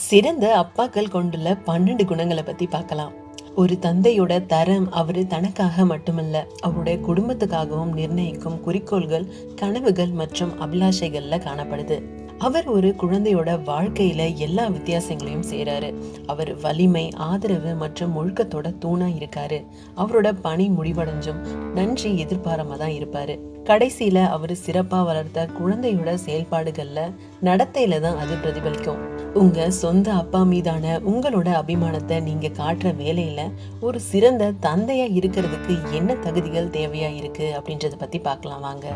சிறந்த அப்பாக்கள் கொண்டுள்ள 12 குணங்களை பத்தி பார்க்கலாம். ஒரு தந்தையோட தரம் அவரு தனக்காக மட்டுமல்ல, அவருடைய குடும்பத்துக்காகவும் நிர்ணயிக்கும் குறிக்கோள்கள், கனவுகள் மற்றும் அபிலாஷைகள்ல காணப்படுது. அவர் ஒரு குழந்தையோட வாழ்க்கையில எல்லா வித்தியாசங்களையும் செய்யறாரு. அவர் வலிமை, ஆதரவு மற்றும் ஒழுக்கத்தோட தூணா இருக்காரு. அவரோட பணி முடிவடைஞ்சும் நன்றி எதிர்பாராம தான் இருப்பாரு. கடைசியில அவரு சிறப்பா வளர்த்த குழந்தையோட செயல்பாடுகள்ல, நடத்தையில தான் அது பிரதிபலிக்கும். உங்க சொந்த அப்பா மீதான உங்களோட அபிமானத்தை நீங்க காட்டுற வேலையில ஒரு சிறந்த தந்தையா இருக்கிறதுக்கு என்ன தகுதிகள் தேவையா இருக்கு அப்படின்றத பத்தி பார்க்கலாம் வாங்க.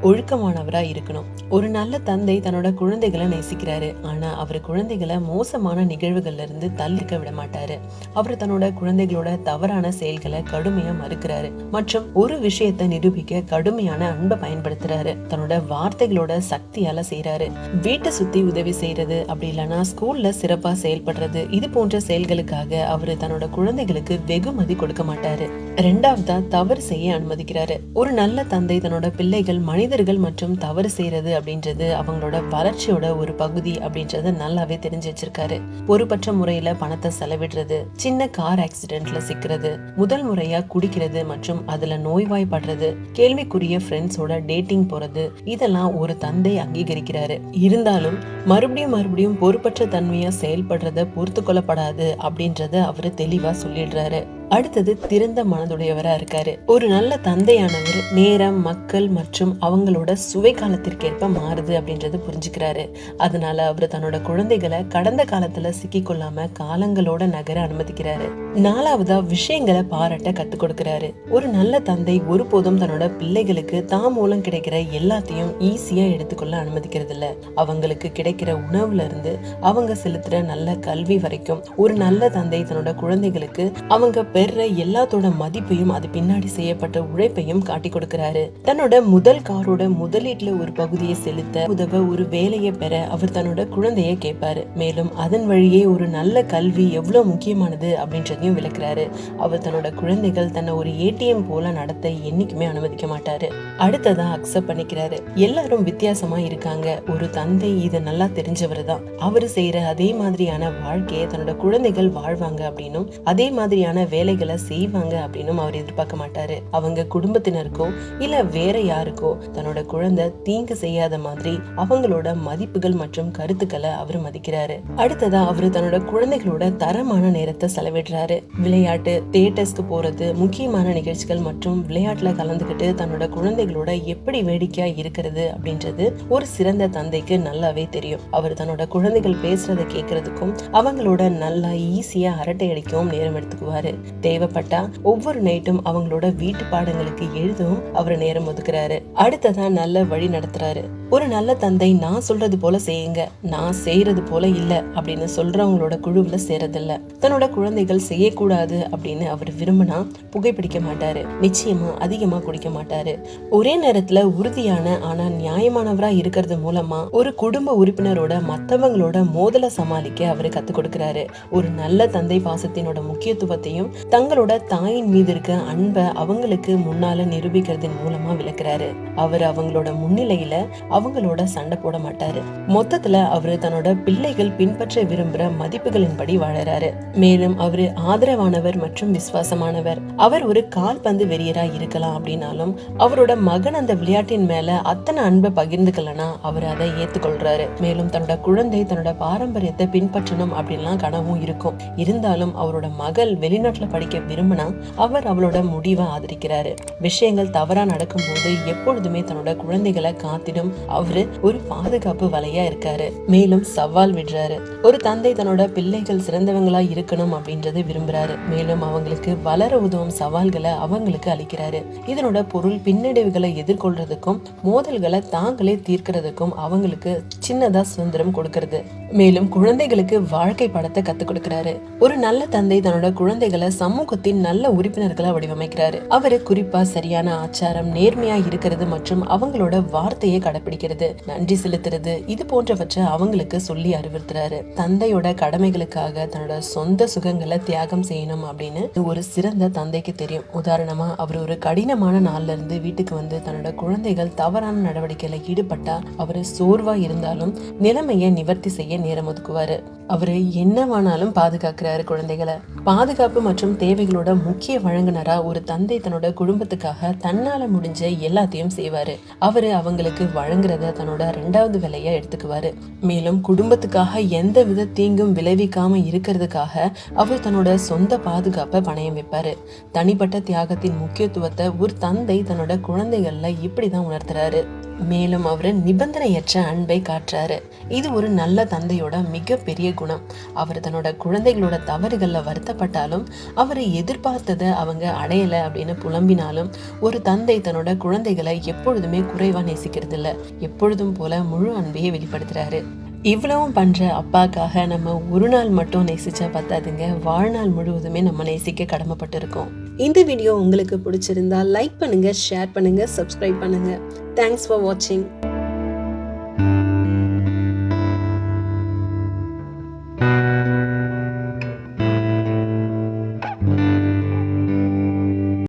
ஒழுக்கமானவரா இருக்கணும். ஒரு நல்ல தந்தை தன்னோட குழந்தைகளை நேசிக்கிறாரு. ஆனா அவர் குழந்தைகளை மோசமான நிகழ்வுகள்ல இருந்து தள்ளிக்க விட மாட்டாரு. அவர் தன்னோட குழந்தைகளோட தவறான செயல்களை கடுமையா மறுக்கிறாரு மற்றும் ஒரு விஷயத்தை நிரூபிக்க கடுமையான அன்பை பயன்படுத்துறாரு. தன்னோட வார்த்தைகளோட சக்தியால செய்யறாரு. வீட்டை சுத்தி உதவி செய்யறது, அப்படி இல்லைன்னா ஸ்கூல்ல சிறப்பா செயல்படுறது, இது போன்ற செயல்களுக்காக அவரு தன்னோட குழந்தைகளுக்கு வெகுமதி கொடுக்க மாட்டாரு. ரெண்டாவதா தவறு செய்ய அனுமதிக்கிறாரு. ஒரு நல்ல தந்தை தன்னோட பிள்ளைகள் மனிதர்கள் மற்றும் தவறு செய்யறது அப்படின்றது அவங்களோட வளர்ச்சியோட ஒரு பகுதி அப்படின்றத நல்லாவே தெரிஞ்சு வச்சிருக்காரு. பொறுப்பற்ற முறையில பணத்தை செலவிடுறது, சின்ன கார் ஆக்சிடென்ட்ல சிக்கிறது, முதல் முறையா குடிக்கிறது மற்றும் அதுல நோய்வாய்ப்படுறது, கேள்விக்குரிய ஃப்ரெண்ட்ஸோட டேட்டிங் போறது, இதெல்லாம் ஒரு தந்தை அங்கீகரிக்கிறாரு. இருந்தாலும் மறுபடியும் பொறுப்பற்ற தன்மையா செயல்படுறத பொறுத்து கொள்ளப்படாது அப்படின்றத அவரு தெளிவா சொல்லிடுறாரு. அடுத்தது திறந்த மனதுடையவரா இருக்காரு. ஒரு நல்ல தந்தையானவர் நேரம், மக்கள் மற்றும் அவங்களோட சுவை காலத்திற்கேற்ப மாறுது அப்படின்றத புரிஞ்சுக்கிறாரு. அதனால அவரு தன்னோட குழந்தைகளை கடந்த காலத்துல சிக்கி கொள்ளாம காலங்களோட நகர அனுமதிக்கிறாரு. நாலாவதா விஷயங்களை பாராட்ட கத்துக் கொடுக்கிறாரு. ஒரு நல்ல தந்தை ஒருபோதும் தன்னோட பிள்ளைகளுக்கு தான் மூலம் கிடைக்கிற எல்லாத்தையும் ஈஸியா எடுத்துக்கொள்ள அனுமதிக்கிறது இல்ல. அவங்களுக்கு கிடைக்கிற உணவுல இருந்து அவங்க செலுத்துற நல்ல கல்வி வரைக்கும் ஒரு நல்ல தந்தை தன்னோட குழந்தைகளுக்கு அவங்க பெற எல்லாத்தோட மதிப்பையும் அது பின்னாடி செய்யப்பட்ட உழைப்பையும் காட்டி கொடுக்கிறாரு. தன்னோட முதல் காரோட முதலீட்டுல ஒரு பகுதியை செலுத்த உதவ ஒரு வேலையை பெற அவர் தன்னோட குழந்தைய கேட்பாரு. மேலும் அதன் வழியே ஒரு நல்ல கல்வி எவ்வளவு முக்கியமானது அப்படின்றதையும் விளக்குறாரு. அவர் தன்னோட குழந்தைகள் தன்னை ஒரு ஏடிஎம் போல நடத்த என்னைக்குமே அனுமதிக்க மாட்டாரு. அடுத்ததா அக்செப்ட் பண்ணிக்கிறாரு. எல்லாரும் வித்தியாசமா இருக்காங்க. ஒரு தந்தை இதை நல்லா தெரிஞ்சவர் தான். அவரு செய்யற அதே மாதிரியான வாழ்க்கையை தன்னோட குழந்தைகள் வாழ்வாங்க அப்படின்னும், அதே மாதிரியான வேலைகளை செய்வாங்க அப்படின்னும் அவர் எதிர்பார்க்க மாட்டாரு. அவங்க குடும்பத்தினருக்கோ இல்ல வேற யாருக்கோ தன்னோட குழந்தை தீங்கு செய்யாத மாதிரி அவங்களோட மதிப்புகள் மற்றும் கருத்துக்களை அவர் மதிக்கிறாரு. அடுத்ததா அவரு தன்னோட குழந்தைகளோட தரமான நேரத்தை செலவிடுறாரு. விளையாட்டு, தியேட்டர்ஸ்க்கு போறது, முக்கியமான நிகழ்ச்சிகள் மற்றும் விளையாட்டுல கலந்துகிட்டு தன்னோட குழந்தைகளோட எப்படி வேடிக்கையா இருக்கிறது அப்படின்றது ஒரு சிறந்த தந்தைக்கு நல்லாவே தெரியும். அவர் தன்னோட குழந்தைகள் பேசுறதை கேட்கறதுக்கும் அவங்களோட நல்லா ஈஸியா அரட்டை அடிக்கவும் நேரம் எடுத்துக்குவாரு. தேவைப்பட்டா ஒவ்வொரு நைட்டும் அவங்களோட வீட்டு பாடங்களுக்கு எழுதவும் அவர் நேரம் ஒதுக்குறாரு. அடுத்ததா நல்ல வழி நடத்துறாரு. ஒரு நல்ல தந்தை நான் சொல்றது போல செய்யுங்க, நான் செய்யறது போல இல்ல அப்படின்னு சொல்றவங்களோட குழுவுல சேரதில்ல. தன்னோட குழந்தைகள் செய்யக்கூடாது அப்படின்னு அவர் விரும்பினா புகைப்பிடிக்க மாட்டாரு. நிச்சயமா அதிகமா குடிக்க மாட்டாரு. ஒரே நேரத்துல உறுதியான ஆனா நியாயமானவரா இருக்கிறது மூலமா ஒரு குடும்ப உறுப்பினரோட மத்தவங்களோட மோதலை சமாளிக்க அவரு கத்துக் கொடுக்கிறாரு. ஒரு நல்ல தந்தை பாசத்தினோட முக்கியத்துவத்தையும் தங்களோட தாயின் மீது இருக்க அன்பை அவங்களுக்கு முன்னால நிரூபிக்கிறதன் மூலமா விளக்குறாரு. அவர் அவங்களோட முன்னிலையில அவங்களோட சண்டை போட மாட்டாரு. மொத்தத்துல அவரு தன்னோட பிள்ளைகள் பின்பற்ற விரும்புற மதிப்புகளின்படி வாழறாரு. மேலும் அவரு ஆதரவானவர் மற்றும் விசுவாசமானவர். அவர் ஒரு கால்பந்து வெறியரா இருக்கலாம் அப்படின்னாலும் அவரோட மகன் அந்த விளையாட்டின் மேல அத்தனை அன்பை பகிர்ந்துக்கலனா அவர் அதை ஏத்துக்கொள்றாரு. மேலும் தன்னோட குழந்தை தன்னோட பாரம்பரியத்தை பின்பற்றணும் அப்படின்லாம் கனவும் இருக்கும். இருந்தாலும் அவரோட மகள் வெளிநாட்டுல படிக்க விரும்பினா அவர் அவளோட முடிவை ஆதரிக்கிறாரு. விஷயங்கள் தவறா நடக்கும் போது எப்பொழுதுமே தன்னோட குழந்தைகளை காத்திடும் அவரு ஒரு பாதுகாப்பு வலையா இருக்காரு. மேலும் சவால் விடுறாரு. ஒரு தந்தை தன்னோட பிள்ளைகள் சிறந்தவங்களா இருக்கணும் அப்படின்றத விரும்புறாரு. மேலும் அவங்களுக்கு வளர உதவும் சவால்களை அவங்களுக்கு அளிக்கிறாரு. இதனோட பொருள் பின்னடைவுகளை எதிர்கொள்றதுக்கும் மோதல்களை தாங்களே தீர்க்கிறதுக்கும் அவங்களுக்கு சின்னதா சுதந்திரம் கொடுக்கிறது. மேலும் குழந்தைகளுக்கு வாழ்க்கை படத்தை கத்துக் கொடுக்கிறாரு. ஒரு நல்ல தந்தை தன்னோட குழந்தைகளை சமூகத்தின் நல்ல உறுப்பினர்களை வடிவமைக்கிறாரு. அவரு குறிப்பா சரியான ஆச்சாரம், நேர்மையா இருக்கிறது மற்றும் அவங்களோட வார்த்தையை கடைபிடிக்கிறது, நன்றி செலுத்துறது, இது போன்றவற்றை அவங்களுக்கு சொல்லி அறிவுறுத்துறாரு. தந்தையோட கடமைகளுக்காக தன்னோட சொந்த சுகங்களை தியாகம் செய்யணும் அப்படின்னு ஒரு சிறந்த தந்தைக்கு தெரியும். உதாரணமா அவர் ஒரு கடினமான நாள்ல இருந்து வீட்டுக்கு வந்து தன்னோட குழந்தைகள் தவறான நடவடிக்கையில ஈடுபட்டா அவரு சோர்வா இருந்தாலும் நிலைமையை நிவர்த்தி செய்ய நேரம் ஒதுக்குவாரு. அவரு என்னவானாலும் பாதுகாக்கிறாரு குழந்தைகளை. பாதுகாப்பு மற்றும் தேவைகளோட முக்கிய வழங்குனரா ஒரு தந்தை தன்னோட குடும்பத்துக்காக தன்னால முடிஞ்ச எல்லாத்தையும் செய்வாரு. அவரு அவங்களுக்கு வழங்குறத தன்னோட 2வது வேலையா எடுத்துக்குவாரு. மேலும் குடும்பத்துக்காக எந்த வித தீங்கும் விளைவிக்காம இருக்கிறதுக்காக அவர் தன்னோட சொந்த பாதுகாப்பை பணயம் வைப்பாரு. தனிப்பட்ட தியாகத்தின் முக்கியத்துவத்தை ஒரு தந்தை தன்னோட குழந்தைகள்ல இப்படிதான் உணர்த்துறாரு. மேலும் அவரு நிபந்தனையற்ற அன்பை காட்டுறாரு. இது ஒரு நல்ல தந்தையோட மிகப்பெரிய குணம். அவர் தன்னோட குழந்தைகளோட தவறுகள்ல வருத்தப்பட்டாலும், அவர் எதிர்பார்த்ததை அவங்க அடையல அப்படின்னு புலம்பினாலும், ஒரு தந்தை தன்னோட குழந்தைகளை எப்பொழுதுமே குறைவா நேசிக்கிறது இல்ல, எப்பொழுதும் போல முழு அன்பையே வெளிப்படுத்துறாரு. இவ்வளவும் பண்ற அப்பாக்காக நம்ம ஒரு நாள் மட்டும் நேசிச்சா பத்தாதுங்க, வாழ்நாள் முழுவதுமே நம்ம நேசிக்க கடமைப்பட்டு இருக்கோம். இந்த வீடியோ உங்களுக்கு பிடிச்சிருந்தா லைக் பண்ணுங்க, ஷேர் பண்ணுங்க, சப்ஸ்கிரைப் பண்ணுங்க. தேங்க்ஸ் ஃபார் வாட்சிங்.